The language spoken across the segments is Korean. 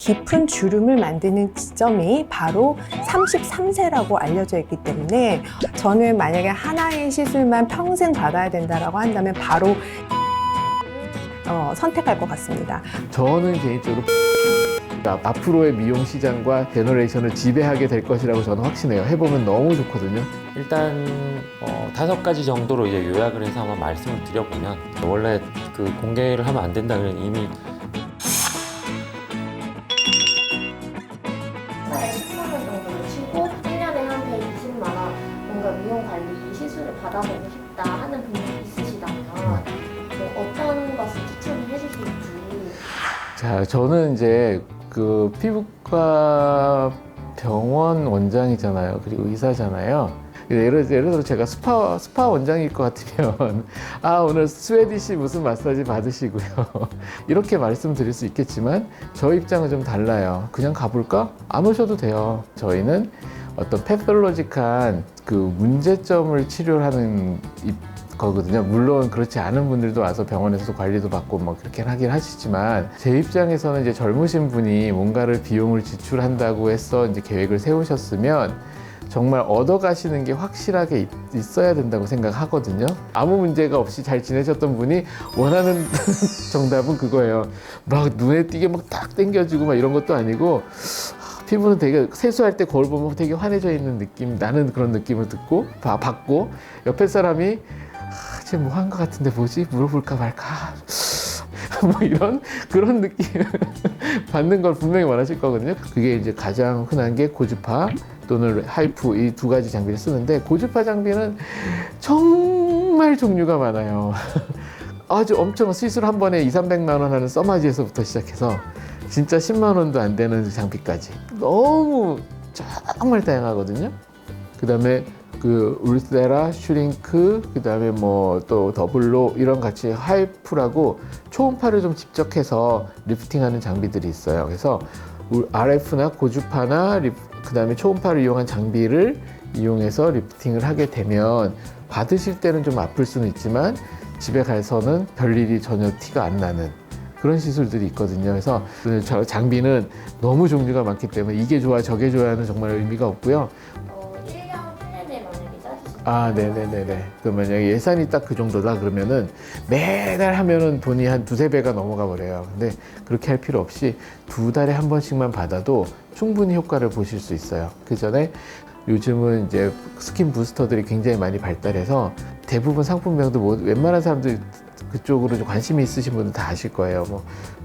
깊은 주름을 만드는 지점이 바로 33세라고 알려져 있기 때문에 저는 만약에 하나의 시술만 평생 받아야 된다고 한다면 바로 선택할 것 같습니다. 저는 개인적으로 앞으로의 미용 시장과 제너레이션을 지배하게 될 것이라고 저는 확신해요. 해보면 너무 좋거든요. 일단 5가지 정도로 이제 요약을 해서 한번 말씀을 드려보면, 원래 그 공개를 하면 안 된다 그러면 이미 10만 원 정도를 치고 1년에 한 120만 원 뭔가 미용 관리 시술을 받아보고 싶다 하는 분들이 있으시다면 어떤 것을 추천을 해주실지. 자, 저는 이제 그 피부과 병원 원장이잖아요. 그리고 의사잖아요. 예를 들어 제가 스파 원장일 것 같으면 오늘 스웨디시 무슨 마사지 받으시고요. 이렇게 말씀드릴 수 있겠지만 저희 입장은 좀 달라요. 그냥 가볼까? 안 오셔도 돼요. 저희는 어떤 패솔로직한 그 문제점을 치료하는 거거든요. 물론 그렇지 않은 분들도 와서 병원에서도 관리도 받고 뭐 그렇게 하긴 하시지만, 제 입장에서는 이제 젊으신 분이 뭔가를 비용을 지출한다고 해서 이제 계획을 세우셨으면 정말 얻어가시는 게 확실하게 있어야 된다고 생각하거든요. 아무 문제가 없이 잘 지내셨던 분이 원하는 정답은 그거예요. 막 눈에 띄게 막 딱 당겨지고 막 이런 것도 아니고, 피부는 되게 세수할 때 거울 보면 되게 환해져 있는 느낌, 나는 그런 느낌을 받고, 옆에 사람이 쟤 뭐 한 것 같은데 뭐지? 물어볼까 말까? 뭐 그런 느낌 받는 걸 분명히 원하실 거거든요. 그게 이제 가장 흔한 게 고주파 또는 하이프, 이 2가지 장비를 쓰는데, 고주파 장비는 정말 종류가 많아요. 아주 엄청 시술 한 번에 200~300만 원 하는 써마지에서부터 시작해서 진짜 10만 원도 안 되는 장비까지 너무 정말 다양하거든요. 그 다음에 그 울세라, 슈링크, 그 다음에 뭐 또 더블로 이런 같이 하이프라고 초음파를 좀 집적해서 리프팅하는 장비들이 있어요. 그래서 RF나 고주파나 그 다음에 초음파를 이용한 장비를 이용해서 리프팅을 하게 되면 받으실 때는 좀 아플 수는 있지만 집에 가서는 별일이 전혀 티가 안 나는 그런 시술들이 있거든요. 그래서 장비는 너무 종류가 많기 때문에 이게 좋아 저게 좋아는 정말 의미가 없고요. 1년 플랜을 만약에 짜주신다면 네네네네. 그 만약에 예산이 딱 그 정도다 그러면은 매달 하면은 돈이 한 2~3배가 넘어가 버려요. 근데 그렇게 할 필요 없이 2달에 한 번씩만 받아도 충분히 효과를 보실 수 있어요. 그 전에 요즘은 이제 스킨 부스터들이 굉장히 많이 발달해서 대부분 상품명도 웬만한 사람들이 그쪽으로 좀 관심이 있으신 분들 다 아실 거예요.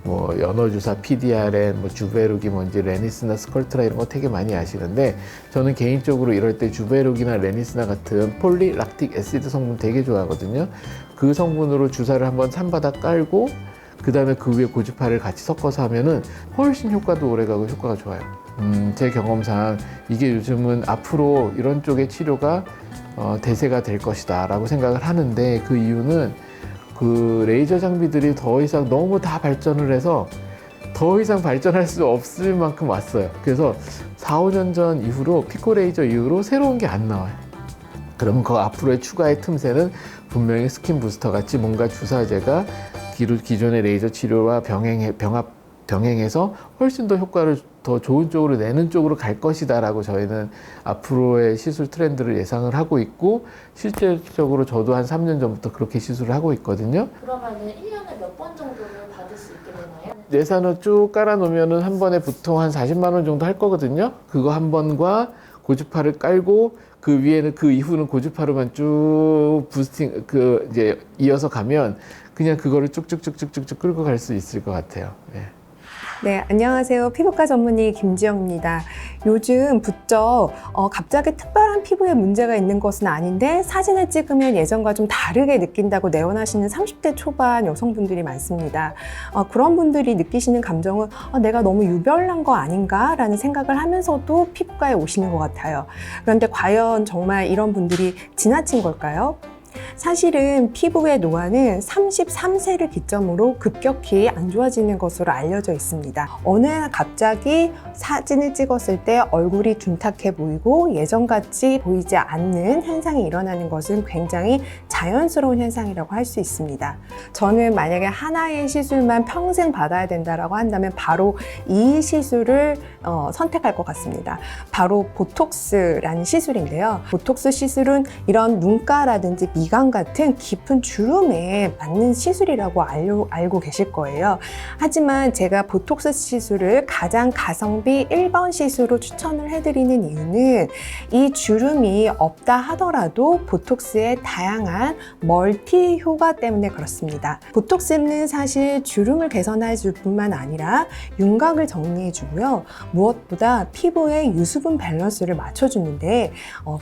뭐 연어주사, PDRN, 뭐 주베룩이 뭔지, 레니스나 스컬트라 이런 거 되게 많이 아시는데, 저는 개인적으로 이럴 때 주베룩이나 레니스나 같은 폴리락틱 애시드 성분 되게 좋아하거든요. 그 성분으로 주사를 한번 산바닥 깔고 그 다음에 그 위에 고주파를 같이 섞어서 하면은 훨씬 효과도 오래가고 효과가 좋아요. 제 경험상 이게 요즘은 앞으로 이런 쪽의 치료가 대세가 될 것이다 라고 생각을 하는데, 그 이유는 그 레이저 장비들이 더 이상 너무 다 발전을 해서 더 이상 발전할 수 없을 만큼 왔어요. 그래서 4~5년 전 이후로 피코 레이저 이후로 새로운 게 안 나와요. 그러면 그 앞으로의 추가의 틈새는 분명히 스킨 부스터 같이 뭔가 주사제가 기존의 레이저 치료와 병행해서 훨씬 더 효과를 더 좋은 쪽으로 내는 쪽으로 갈 것이다 라고 저희는 앞으로의 시술 트렌드를 예상을 하고 있고, 실질적으로 저도 한 3년 전부터 그렇게 시술을 하고 있거든요. 그러면은 1년에 몇 번 정도를 받을 수 있게 되나요? 예산을 쭉 깔아놓으면은 한 번에 보통 한 40만 원 정도 할 거거든요. 그거 한 번과 고주파를 깔고 그 위에는 그 이후는 고주파로만 쭉 부스팅 이제 이어서 가면 그냥 그거를 쭉쭉쭉쭉쭉 끌고 갈 수 있을 것 같아요. 네. 네, 안녕하세요. 피부과 전문의 김지영입니다. 요즘 부쩍 갑자기 특별한 피부에 문제가 있는 것은 아닌데 사진을 찍으면 예전과 좀 다르게 느낀다고 내원하시는 30대 초반 여성분들이 많습니다. 그런 분들이 느끼시는 감정은 내가 너무 유별난 거 아닌가 라는 생각을 하면서도 피부과에 오시는 것 같아요. 그런데 과연 정말 이런 분들이 지나친 걸까요? 사실은 피부의 노화는 33세를 기점으로 급격히 안 좋아지는 것으로 알려져 있습니다. 어느 날 갑자기 사진을 찍었을 때 얼굴이 둔탁해 보이고 예전같이 보이지 않는 현상이 일어나는 것은 굉장히 자연스러운 현상이라고 할 수 있습니다. 저는 만약에 하나의 시술만 평생 받아야 된다라고 한다면 바로 이 시술을 선택할 것 같습니다. 바로 보톡스라는 시술인데요. 보톡스 시술은 이런 눈가라든지 미간 같은 깊은 주름에 맞는 시술이라고 알고 계실 거예요. 하지만 제가 보톡스 시술을 가장 가성비 1번 시술로 추천을 해드리는 이유는 이 주름이 없다 하더라도 보톡스의 다양한 멀티 효과 때문에 그렇습니다. 보톡스는 사실 주름을 개선해 줄 뿐만 아니라 윤곽을 정리해 주고요. 무엇보다 피부의 유수분 밸런스를 맞춰주는데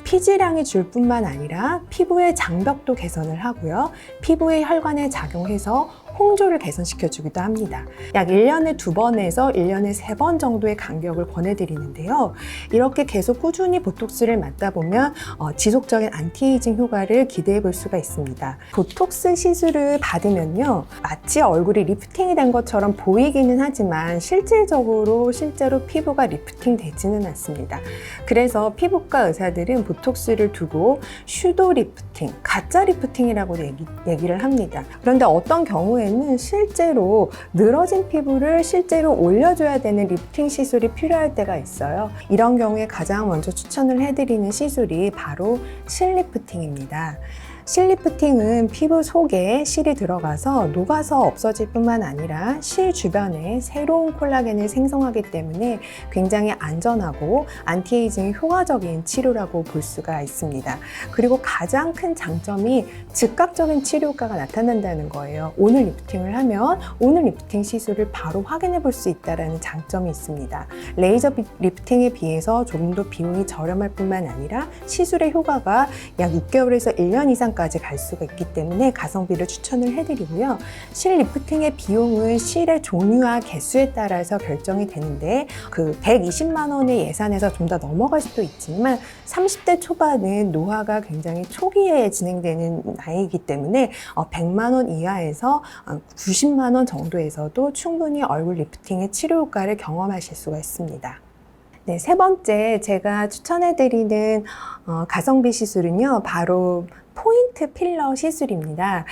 피지량이 줄 뿐만 아니라 피부의 장벽도 개선을 하고요. 피부의 혈관에 작용해서 홍조를 개선시켜주기도 합니다. 약 1년에 2번에서 1년에 3번 정도의 간격을 권해드리는데요. 이렇게 계속 꾸준히 보톡스를 맞다 보면 지속적인 안티에이징 효과를 기대해 볼 수가 있습니다. 보톡스 시술을 받으면요. 마치 얼굴이 리프팅이 된 것처럼 보이기는 하지만 실제로 피부가 리프팅 되지는 않습니다. 그래서 피부과 의사들은 보톡스를 두고 슈도 리프팅, 가짜 리프팅이라고 얘기를 합니다. 그런데 어떤 경우에는 실제로 늘어진 피부를 실제로 올려줘야 되는 리프팅 시술이 필요할 때가 있어요. 이런 경우에 가장 먼저 추천을 해드리는 시술이 바로 실리프팅입니다. 실리프팅은 피부 속에 실이 들어가서 녹아서 없어질 뿐만 아니라 실 주변에 새로운 콜라겐을 생성하기 때문에 굉장히 안전하고 안티에이징 효과적인 치료라고 볼 수가 있습니다. 그리고 가장 큰 장점이 즉각적인 치료 효과가 나타난다는 거예요. 오늘 리프팅을 하면 오늘 리프팅 시술을 바로 확인해 볼 수 있다는 장점이 있습니다. 레이저 리프팅에 비해서 조금 더 비용이 저렴할 뿐만 아니라 시술의 효과가 약 6개월에서 1년 이상 까지 갈 수가 있기 때문에 가성비를 추천을 해드리고요. 실 리프팅의 비용은 실의 종류와 개수에 따라서 결정이 되는데 그 120만 원의 예산에서 좀 더 넘어갈 수도 있지만 30대 초반은 노화가 굉장히 초기에 진행되는 나이이기 때문에 100만 원 이하에서 90만 원 정도에서도 충분히 얼굴 리프팅의 치료 효과를 경험하실 수가 있습니다. 네, 세 번째 제가 추천해드리는 가성비 시술은요, 바로 포인트 필러 시술입니다.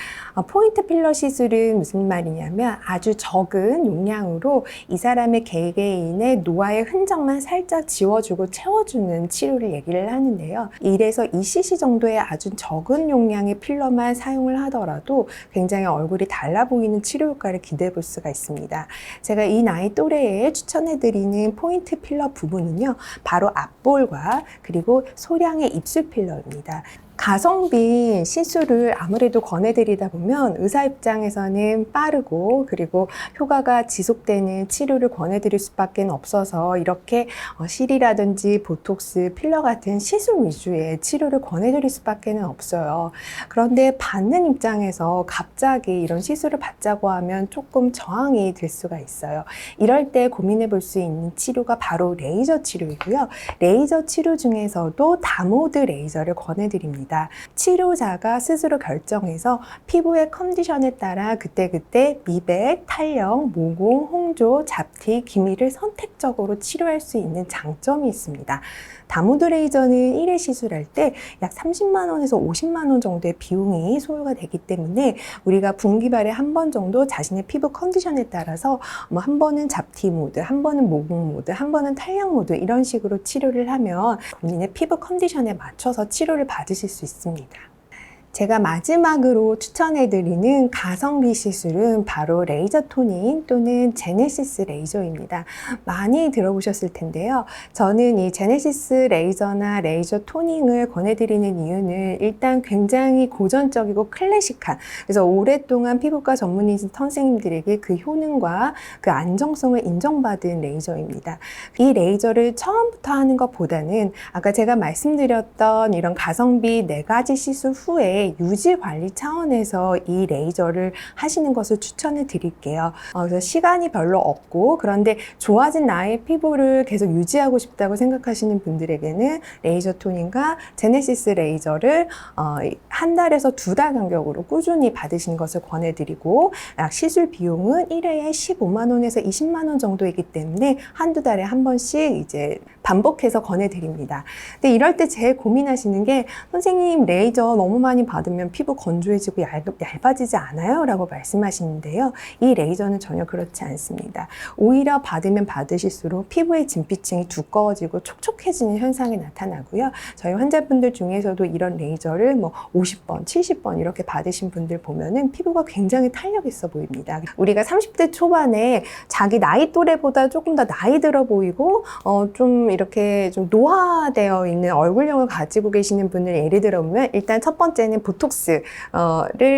포인트 필러 시술은 무슨 말이냐면 아주 적은 용량으로 이 사람의 개개인의 노화의 흔적만 살짝 지워주고 채워주는 치료를 얘기를 하는데요. 1에서 2cc 정도의 아주 적은 용량의 필러만 사용을 하더라도 굉장히 얼굴이 달라 보이는 치료 효과를 기대해 볼 수가 있습니다. 제가 이 나이 또래에 추천해드리는 포인트 필러 부분은요, 바로 앞볼과 그리고 소량의 입술 필러입니다. 가성비 시술을 아무래도 권해드리다 보면 의사 입장에서는 빠르고 그리고 효과가 지속되는 치료를 권해드릴 수밖에 없어서 이렇게 실이라든지 보톡스, 필러 같은 시술 위주의 치료를 권해드릴 수밖에 없어요. 그런데 받는 입장에서 갑자기 이런 시술을 받자고 하면 조금 저항이 될 수가 있어요. 이럴 때 고민해 볼 수 있는 치료가 바로 레이저 치료이고요. 레이저 치료 중에서도 다모드 레이저를 권해드립니다. 치료자가 스스로 결정해서 피부의 컨디션에 따라 그때그때 미백, 탄력, 모공, 홍조, 잡티, 기미를 선택적으로 치료할 수 있는 장점이 있습니다. 다모드 레이저는 1회 시술할 때 약 30만 원에서 50만 원 정도의 비용이 소요가 되기 때문에 우리가 분기발에 한 번 정도 자신의 피부 컨디션에 따라서 한 번은 잡티 모드, 한 번은 모공 모드, 한 번은 탄력 모드 이런 식으로 치료를 하면 본인의 피부 컨디션에 맞춰서 치료를 받으실 수 있습니다. 제가 마지막으로 추천해드리는 가성비 시술은 바로 레이저 토닝 또는 제네시스 레이저입니다. 많이 들어보셨을 텐데요. 저는 이 제네시스 레이저나 레이저 토닝을 권해드리는 이유는 일단 굉장히 고전적이고 클래식한, 그래서 오랫동안 피부과 전문의 선생님들에게 그 효능과 그 안정성을 인정받은 레이저입니다. 이 레이저를 처음부터 하는 것보다는 아까 제가 말씀드렸던 이런 가성비 4가지 시술 후에 때 유지 관리 차원에서 이 레이저를 하시는 것을 추천을 드릴게요. 그래서 시간이 별로 없고 그런데 좋아진 나의 피부를 계속 유지하고 싶다고 생각하시는 분들에게는 레이저 토닝과 제네시스 레이저를 한 달에서 2달 간격으로 꾸준히 받으시는 것을 권해드리고 약 시술 비용은 1회에 15만 원에서 20만 원 정도이기 때문에 한두 달에 한 번씩 이제 반복해서 권해드립니다. 근데 이럴 때 제일 고민하시는 게 선생님 레이저 너무 많이 받으면 피부 건조해지고 얇아지지 않아요? 라고 말씀하시는데요. 이 레이저는 전혀 그렇지 않습니다. 오히려 받으면 받으실수록 피부의 진피층이 두꺼워지고 촉촉해지는 현상이 나타나고요. 저희 환자분들 중에서도 이런 레이저를 뭐 50번, 70번 이렇게 받으신 분들 보면은 피부가 굉장히 탄력 있어 보입니다. 우리가 30대 초반에 자기 나이 또래보다 조금 더 나이 들어 보이고 좀 이렇게 좀 노화되어 있는 얼굴형을 가지고 계시는 분을 예를 들어 보면 일단 첫 번째는 보톡스를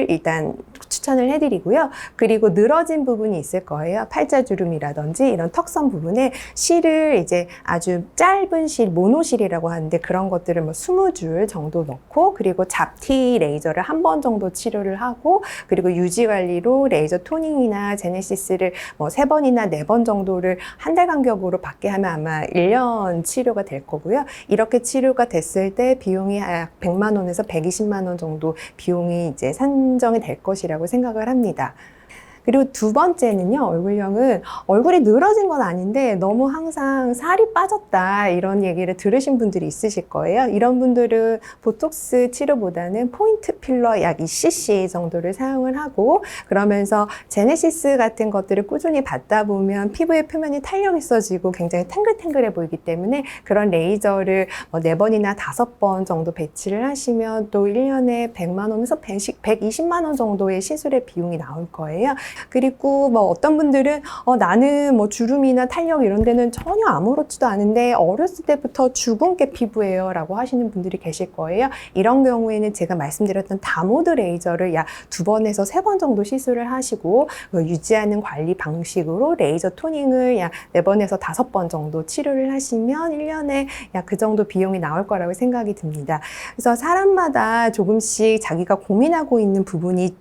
일단 추천을 해드리고요. 그리고 늘어진 부분이 있을 거예요. 팔자주름이라든지 이런 턱선 부분에 실을 이제 아주 짧은 실, 모노실이라고 하는데 그런 것들을 뭐 20줄 정도 넣고 그리고 잡티 레이저를 한 번 정도 치료를 하고 그리고 유지 관리로 레이저 토닝이나 제네시스를 뭐 3번이나 4번 정도를 한 달 간격으로 받게 하면 아마 1년 치료가 될 거고요. 이렇게 치료가 됐을 때 비용이 약 100만 원에서 120만 원 정도 비용이 이제 산정이 될 것이라고 생각을 합니다. 그리고 두 번째는요, 얼굴형은 얼굴이 늘어진 건 아닌데 너무 항상 살이 빠졌다 이런 얘기를 들으신 분들이 있으실 거예요. 이런 분들은 보톡스 치료보다는 포인트 필러 약 2cc 정도를 사용을 하고 그러면서 제네시스 같은 것들을 꾸준히 받다 보면 피부의 표면이 탄력 있어지고 굉장히 탱글탱글해 보이기 때문에 그런 레이저를 뭐 4번이나 5번 정도 배치를 하시면 또 1년에 100만 원에서 120만 원 정도의 시술의 비용이 나올 거예요. 그리고 뭐 어떤 분들은 나는 뭐 주름이나 탄력 이런 데는 전혀 아무렇지도 않은데 어렸을 때부터 주근깨 피부예요 라고 하시는 분들이 계실 거예요. 이런 경우에는 제가 말씀드렸던 다모드 레이저를 약 2번에서 3번 정도 시술을 하시고 유지하는 관리 방식으로 레이저 토닝을 약 4번에서 5번 정도 치료를 하시면 1년에 약 그 정도 비용이 나올 거라고 생각이 듭니다. 그래서 사람마다 조금씩 자기가 고민하고 있는 부분이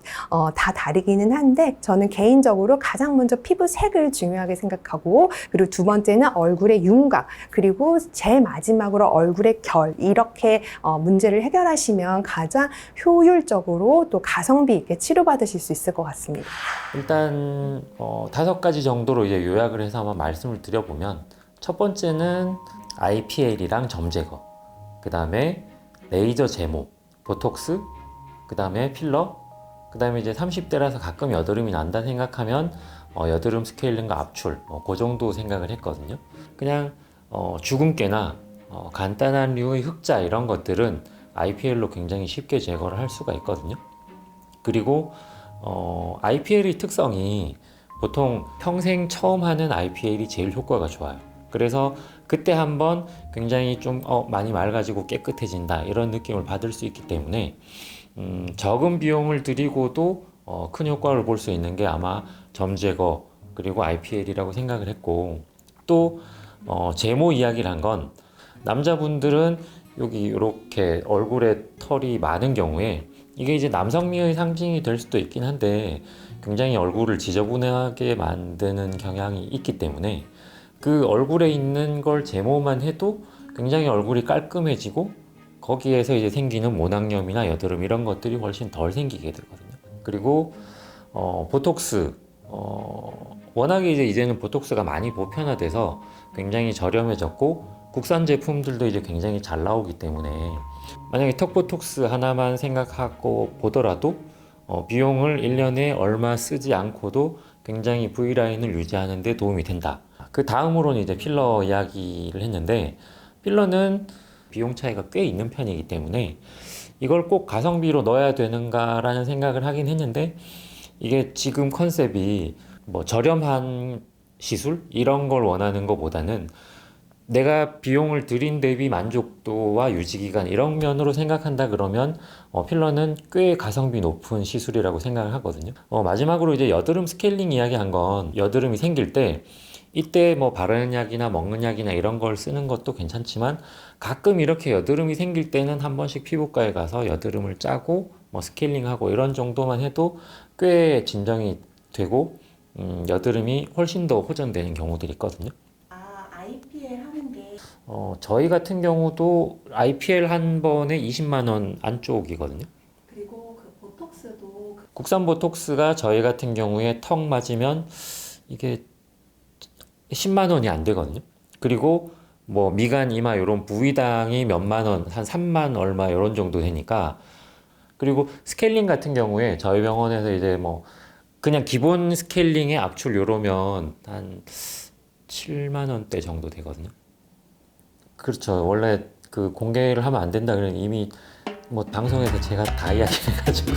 다 다르기는 한데 저는 개인적으로 가장 먼저 피부 색을 중요하게 생각하고 그리고 두 번째는 얼굴의 윤곽 그리고 제일 마지막으로 얼굴의 결 이렇게 문제를 해결하시면 가장 효율적으로 또 가성비 있게 치료받으실 수 있을 것 같습니다. 일단 5가지 정도로 이제 요약을 해서 한번 말씀을 드려보면 첫 번째는 IPL이랑 점 제거, 그 다음에 레이저 제모, 보톡스, 그 다음에 필러, 그 다음에 이제 30대라서 가끔 여드름이 난다 생각하면 여드름 스케일링과 압출 그 정도 생각을 했거든요. 그냥 주근깨나 간단한 류의 흑자 이런 것들은 IPL로 굉장히 쉽게 제거를 할 수가 있거든요. 그리고 IPL의 특성이 보통 평생 처음 하는 IPL이 제일 효과가 좋아요. 그래서 그때 한번 굉장히 좀 많이 맑아지고 깨끗해진다 이런 느낌을 받을 수 있기 때문에 적은 비용을 들이고도 큰 효과를 볼 수 있는 게 아마 점 제거 그리고 IPL이라고 생각을 했고 또 제모 이야기를 한 건 남자분들은 여기 이렇게 얼굴에 털이 많은 경우에 이게 이제 남성미의 상징이 될 수도 있긴 한데 굉장히 얼굴을 지저분하게 만드는 경향이 있기 때문에 그 얼굴에 있는 걸 제모만 해도 굉장히 얼굴이 깔끔해지고 거기에서 이제 생기는 모낭염이나 여드름 이런 것들이 훨씬 덜 생기게 되거든요. 그리고 보톡스 워낙에 이제는 보톡스가 많이 보편화돼서 굉장히 저렴해졌고 국산 제품들도 이제 굉장히 잘 나오기 때문에 만약에 턱 보톡스 하나만 생각하고 보더라도 비용을 1년에 얼마 쓰지 않고도 굉장히 V라인을 유지하는 데 도움이 된다. 그 다음으로는 이제 필러 이야기를 했는데 필러는 비용 차이가 꽤 있는 편이기 때문에 이걸 꼭 가성비로 넣어야 되는가라는 생각을 하긴 했는데 이게 지금 컨셉이 뭐 저렴한 시술 이런 걸 원하는 것보다는 내가 비용을 들인 대비 만족도와 유지기간 이런 면으로 생각한다 그러면 필러는 꽤 가성비 높은 시술이라고 생각을 하거든요. 마지막으로 이제 여드름 스케일링 이야기 한 건 여드름이 생길 때 이때 뭐 바르는 약이나 먹는 약이나 이런 걸 쓰는 것도 괜찮지만 가끔 이렇게 여드름이 생길 때는 한 번씩 피부과에 가서 여드름을 짜고 뭐 스케일링하고 이런 정도만 해도 꽤 진정이 되고 여드름이 훨씬 더 호전되는 경우들이 있거든요. 아, IPL 하는 게 저희 같은 경우도 IPL 한 번에 20만 원 안쪽이거든요. 그리고 그 보톡스도 국산 보톡스가 저희 같은 경우에 턱 맞으면 이게 10만 원이 안 되거든요. 그리고 뭐 미간, 이마 이런 부위당이 몇만 원, 한 3만 얼마 이런 정도 되니까. 그리고 스케일링 같은 경우에 저희 병원에서 이제 뭐 그냥 기본 스케일링에 압출 요러면 한 7만 원대 정도 되거든요. 그렇죠. 원래 그 공개를 하면 안 된다 그러는 이미 뭐 방송에서 제가 다 이야기해가지고